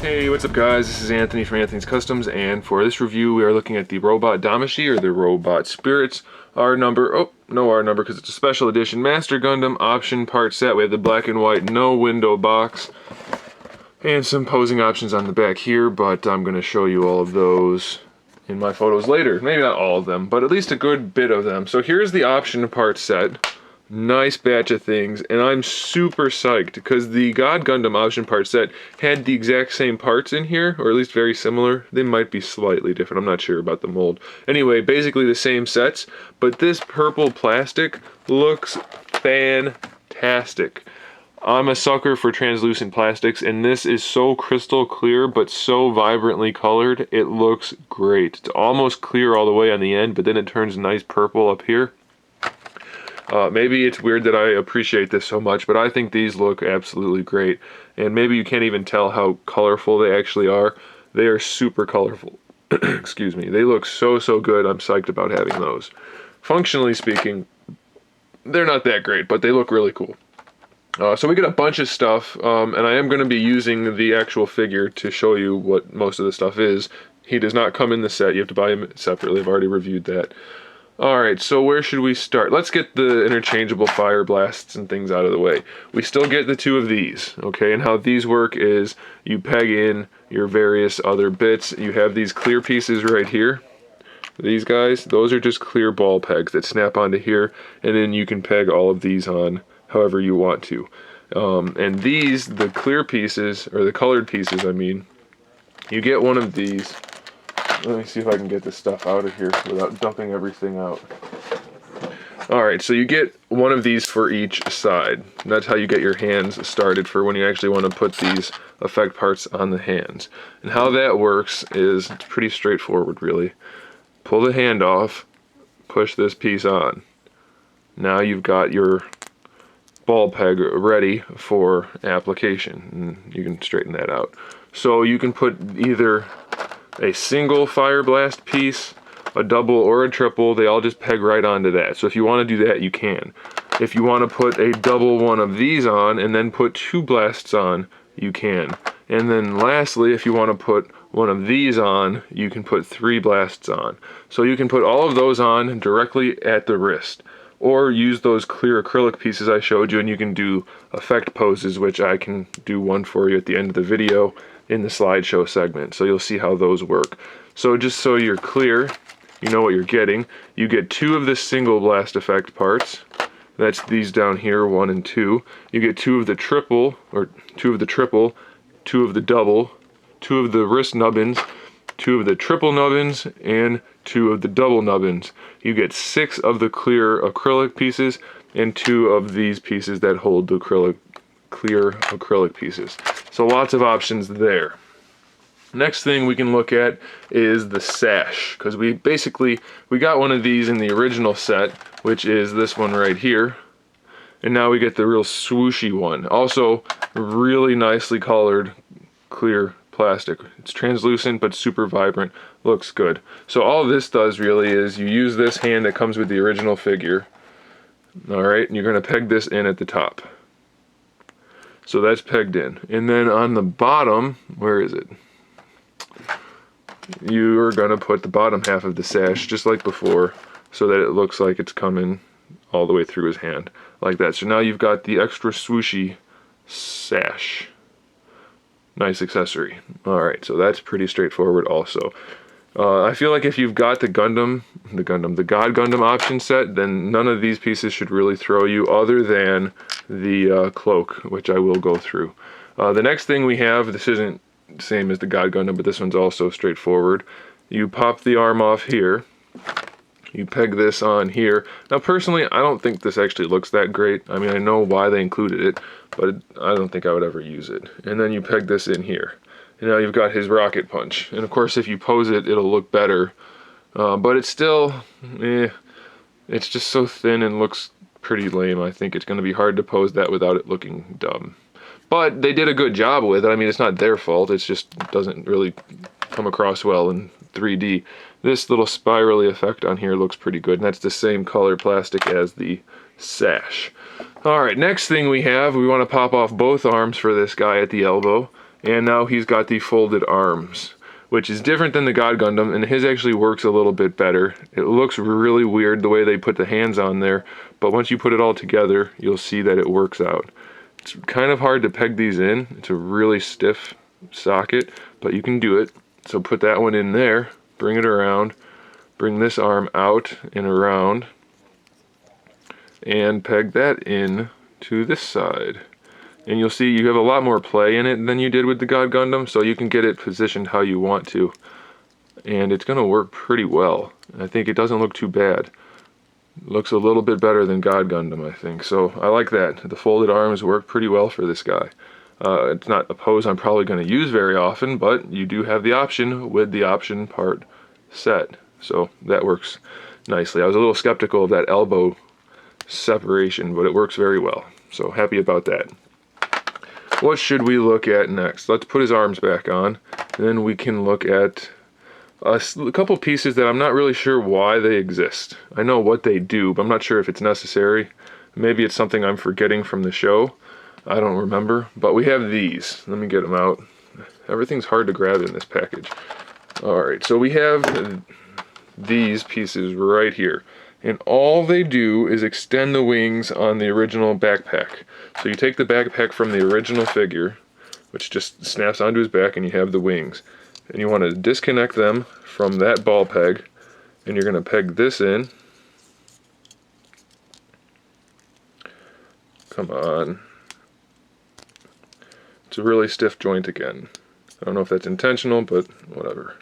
Hey, what's up guys? This is Anthony from Anthony's Customs, and for this review we are looking at the Robot Damashii, or the Robot Spirits R number, oh, no R number because it's a special edition Master Gundam option part set. We have the black and white, no window box, and some posing options on the back here, but I'm going to show you all of those in my photos later. Maybe not all of them, but at least a good bit of them. So here's the option part set. Nice batch of things, and I'm super psyched because the God Gundam option part set had the exact same parts in here, or at least very similar. They might be slightly different, I'm not sure about the mold. Anyway, basically the same sets, but this purple plastic looks fantastic. I'm a sucker for translucent plastics, and this is so crystal clear but so vibrantly colored. It looks great. It's almost clear all the way on the end, but then it turns nice purple up here. Maybe it's weird that I appreciate this so much, but I think these look absolutely great. And maybe you can't even tell how colorful they actually are. They are super colorful. Excuse me. They look so good. I'm psyched about having those. Functionally speaking, they're not that great, but they look really cool. So we get a bunch of stuff, and I am going to be using the actual figure to show you what most of the stuff is. He does not come in the set. You have to buy him separately. I've already reviewed that. Alright, so where should we start? Let's get the interchangeable fire blasts and things out of the way. We still get the two of these, okay? And how these work is you peg in your various other bits. You have these clear pieces right here. These guys, those are just clear ball pegs that snap onto here, and then you can peg all of these on however you want to. And these, the clear pieces, or the colored pieces, I mean, you get one of these. Let me see if I can get this stuff out of here without dumping everything out. Alright, so you get one of these for each side. That's how you get your hands started for when you actually want to put these effect parts on the hands. And how that works is, it's pretty straightforward really. Pull the hand off, push this piece on. Now you've got your ball peg ready for application. And you can straighten that out. So you can put either a single fire blast piece, a double, or a triple. They all just peg right onto that. So if you want to do that, you can. If you want to put a double one of these on and then put two blasts on, you can. And then lastly, if you want to put one of these on, you can put three blasts on. So you can put all of those on directly at the wrist, or use those clear acrylic pieces I showed you, and you can do effect poses, which I can do one for you at the end of the video in the slideshow segment, so you'll see how those work. So just so you're clear, you know what you're getting. You get two of the single blast effect parts. That's these down here, 1 and 2. You get two of the triple, or two of the triple, two of the double, two of the wrist nubbins, two of the triple nubbins, and two of the double nubbins. You get 6 of the clear acrylic pieces and 2 of these pieces that hold the clear acrylic pieces. So lots of options there. Next thing we can look at is the sash, because we got one of these in the original set, which is this one right here, and now we get the real swooshy one. Also really nicely colored clear plastic. It's translucent but super vibrant, looks good. So all this does really is you use this hand that comes with the original figure, alright, and you're going to peg this in at the top. So that's pegged in. And then on the bottom, where is it? You're going to put the bottom half of the sash, just like before, so that it looks like it's coming all the way through his hand, like that. So now you've got the extra swooshy sash. Nice accessory. Alright, so that's pretty straightforward also. I feel like if you've got the God Gundam option set, then none of these pieces should really throw you other than the cloak, which I will go through. The next thing we have, this isn't the same as the God Gundam, but this one's also straightforward. You pop the arm off here. You peg this on here. Now personally, I don't think this actually looks that great. I mean, I know why they included it, but I don't think I would ever use it. And then you peg this in here. And now you've got his rocket punch. And of course, if you pose it, it'll look better. But it's still, it's just so thin and looks pretty lame. I think it's going to be hard to pose that without it looking dumb. But they did a good job with it. I mean, it's not their fault. It just doesn't really come across well in 3D. This little spirally effect on here looks pretty good. And that's the same color plastic as the sash. Alright, next thing we want to pop off both arms for this guy at the elbow. And now he's got the folded arms, which is different than the God Gundam, and his actually works a little bit better. It looks really weird the way they put the hands on there, but once you put it all together, you'll see that it works out. It's kind of hard to peg these in. It's a really stiff socket, but you can do it. So put that one in there, bring it around, bring this arm out and around, and peg that in to this side. And you'll see you have a lot more play in it than you did with the God Gundam, so you can get it positioned how you want to. And it's going to work pretty well. I think it doesn't look too bad. It looks a little bit better than God Gundam, I think. So I like that. The folded arms work pretty well for this guy. It's not a pose I'm probably going to use very often, but you do have the option with the option part set. So that works nicely. I was a little skeptical of that elbow separation, but it works very well. So happy about that. What should we look at next? Let's put his arms back on, and then we can look at a couple pieces that I'm not really sure why they exist. I know what they do, but I'm not sure if it's necessary. Maybe it's something I'm forgetting from the show. I don't remember, but we have these. Let me get them out. Everything's hard to grab in this package. Alright, so we have these pieces right here. And all they do is extend the wings on the original backpack. So you take the backpack from the original figure, which just snaps onto his back, and you have the wings. And you want to disconnect them from that ball peg, and you're going to peg this in. Come on. It's a really stiff joint again. I don't know if that's intentional, but whatever.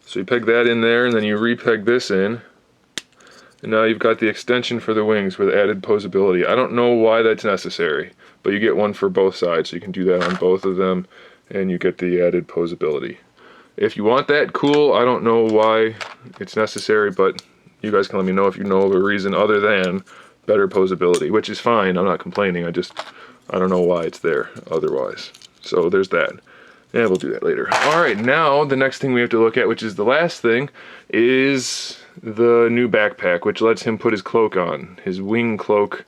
So you peg that in there, and then you repeg this in. And now you've got the extension for the wings with added posability. I don't know why that's necessary, but you get one for both sides, so you can do that on both of them, and you get the added posability. If you want that, cool. I don't know why it's necessary, but you guys can let me know if you know of a reason other than better posability, which is fine. I'm not complaining. I don't know why it's there otherwise. So there's that. And we'll do that later. All right, now the next thing we have to look at, which is the last thing, is the new backpack, which lets him put his cloak on, his wing cloak,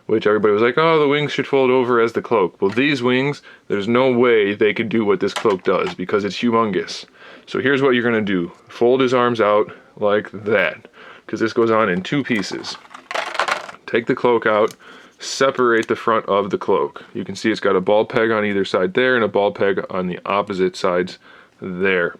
which everybody was like, oh, the wings should fold over as the cloak. Well, these wings, there's no way they could do what this cloak does because it's humongous. So here's what you're gonna do. Fold his arms out like that, because this goes on in two pieces. Take the cloak out, separate the front of the cloak. You can see it's got a ball peg on either side there and a ball peg on the opposite sides there.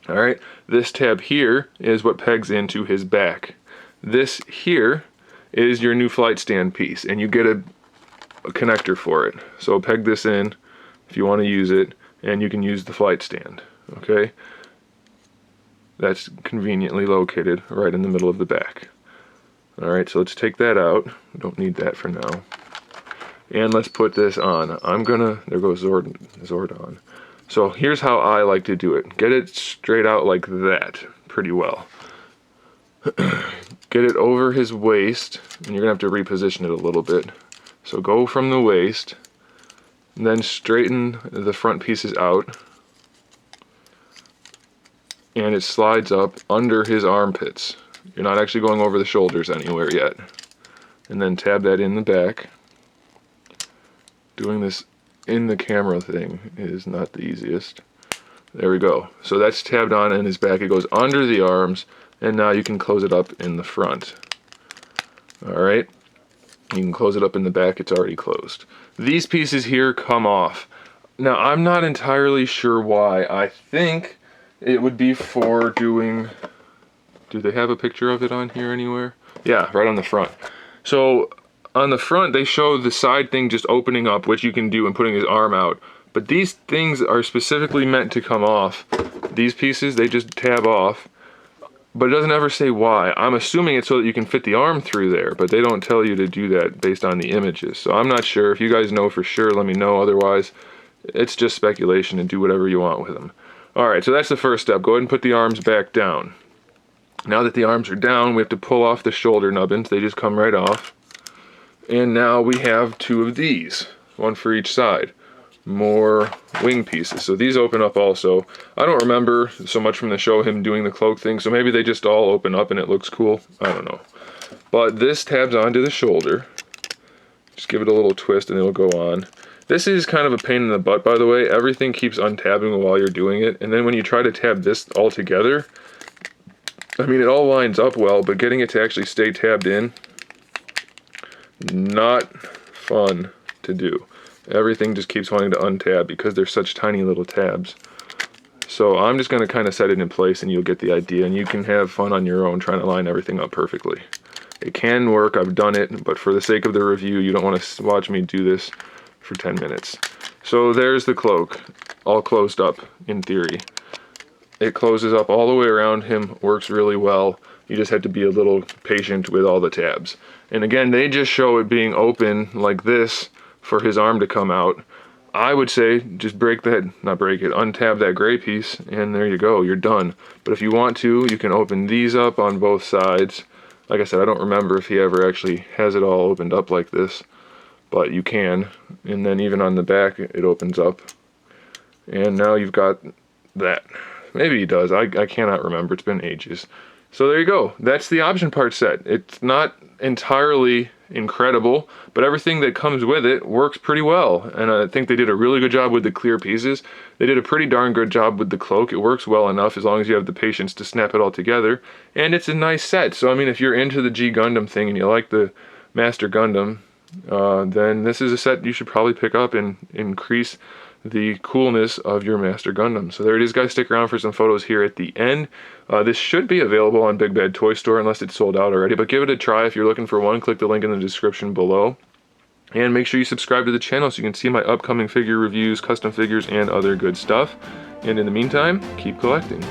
All right, this tab here is what pegs into his back. This here is your new flight stand piece, and you get a connector for it. So peg this in if you want to use it, and you can use the flight stand, okay? That's conveniently located right in the middle of the back. All right, so let's take that out. We don't need that for now. And let's put this on. There goes Zordon. So here's how I like to do it. Get it straight out like that, pretty well. Get it over his waist, and you're gonna have to reposition it a little bit. So go from the waist, and then straighten the front pieces out, and it slides up under his armpits. You're not actually going over the shoulders anywhere yet. And then tab that in the back. Doing this in the camera thing is not the easiest. There we go. So that's tabbed on in his back. It goes under the arms, and now you can close it up in the front. Alright, you can close it up in the back. It's already closed. These pieces here come off. Now I'm not entirely sure why. I think it would be for doing... Do they have a picture of it on here anywhere? Yeah, right on the front. So on the front, they show the side thing just opening up, which you can do and putting his arm out. But these things are specifically meant to come off. These pieces, they just tab off. But it doesn't ever say why. I'm assuming it's so that you can fit the arm through there, but they don't tell you to do that based on the images. So I'm not sure. If you guys know for sure, let me know. Otherwise, it's just speculation, and do whatever you want with them. All right, so that's the first step. Go ahead and put the arms back down. Now that the arms are down, we have to pull off the shoulder nubbins. They just come right off. And now we have two of these, one for each side. More wing pieces. So these open up also. I don't remember so much from the show him doing the cloak thing, so maybe they just all open up and it looks cool. I don't know. But this tabs onto the shoulder. Just give it a little twist and it'll go on. This is kind of a pain in the butt, by the way. Everything keeps untabbing while you're doing it, and then when you try to tab this all together, I mean, it all lines up well, but getting it to actually stay tabbed in, not fun to do. Everything just keeps wanting to untab because they're such tiny little tabs. So I'm just going to kind of set it in place and you'll get the idea, and you can have fun on your own trying to line everything up perfectly. It can work, I've done it, but for the sake of the review, you don't want to watch me do this for 10 minutes. So there's the cloak, all closed up in theory. It closes up all the way around him, works really well. You just have to be a little patient with all the tabs. And again, they just show it being open like this for his arm to come out. I would say just untab that gray piece, and there you go, you're done. But if you want to, you can open these up on both sides. Like I said, I don't remember if he ever actually has it all opened up like this, but you can. And then even on the back, it opens up. And now you've got that. Maybe he does, I cannot remember, it's been ages. So there you go, that's the option part set. It's not entirely incredible, but everything that comes with it works pretty well. And I think they did a really good job with the clear pieces. They did a pretty darn good job with the cloak. It works well enough as long as you have the patience to snap it all together. And it's a nice set. So I mean, if you're into the Gundam thing and you like the Master Gundam, then this is a set you should probably pick up and increase the coolness of your Master Gundam. So there it is, guys. Stick around for some photos here at the end. This should be available on Big Bad Toy Store unless it's sold out already, but give it a try. If you're looking for one, click the link in the description below. And make sure you subscribe to the channel so you can see my upcoming figure reviews, custom figures, and other good stuff. And in the meantime, keep collecting.